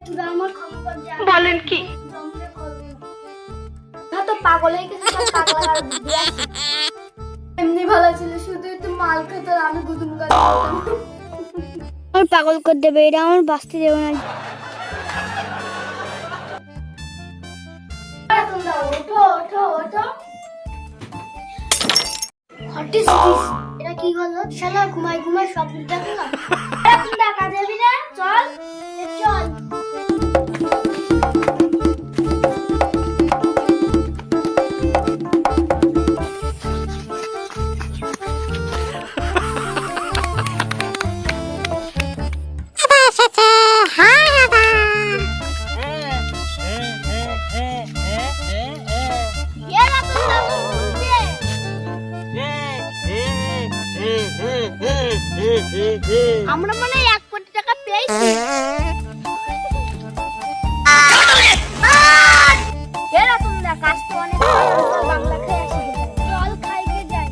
তোরা আমার খবর যা বলেন কি? না তো পাগল হয়ে গেছে, সব পাগল আর বুদ্ধি আছে। এমনি ভালো ছিল, শুধু একটু মাল খেতে আর আমি গুদুম গাছ আমার পাগল করে দেবে, এটা আমার বাঁচতে দেবে না। ওঠো ওঠো ওঠো। এটা কি হলো? শালা ঘুমাই ঘুমাই স্বপ্ন দেখো না। এখন দেখা যাবি না, চল চল। আমরা মনে হয় 1 কোটি টাকা পেয়েছি। এরা তোমরা কাজ তো অনেক বাংলা খেয়ে আসি, চল খাইতে যাই।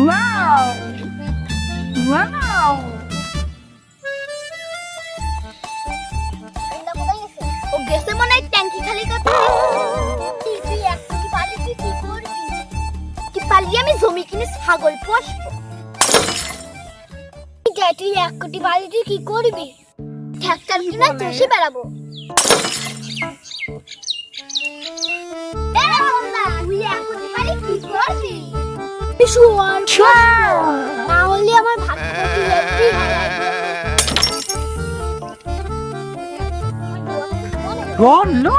Wow! Wow! ও গেছে মনে হয় ট্যাঙ্কি খালি করতে। তুই 1 কোটি পালি তুই কি করবি? কি পালিয়ে আমি জমি কিনে ছাগল পোষবো। তুই 1 কোটি পালি তুই কি করবি? ট্রাক্টর কিনে চষে বেড়াবো। তুই 1 কোটি পালি কি করবি? না হলে আমার ভাগ্যটা কি লাগবে? Oh no!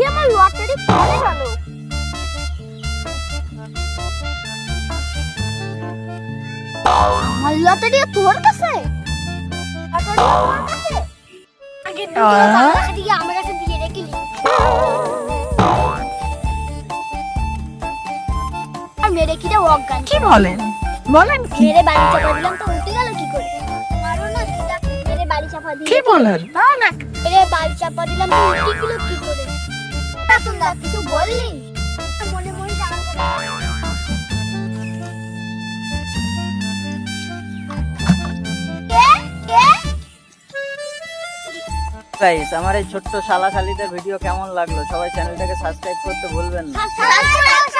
আমার লটারি পড়ে গেল। আমার লটারি তোর কাছে? আগে দিয়ে আমার কাছে দিয়ে রেখেলি। মেরে কিরে অজ্ঞান। কি বলেন? বলেন কি? মেরে বাড়ি চাপা দিলাম তো উল্টে গেল কি করে? মারো না দিদা, মেরে বাড়ি চাপা দিলাম। কি বলেন? না না। মেরে বাড়ি চাপা দিলাম তো উল্টে গেল কি করে? তা তোমরা কিছু বললি? মনে মনে জানার কথা। কে কে? গাইস, আমার এই ছোট্ট শালা খালিদের ভিডিও কেমন লাগলো? সবাই চ্যানেলটাকে সাবস্ক্রাইব করতে ভুলবেন না। সাবস্ক্রাইব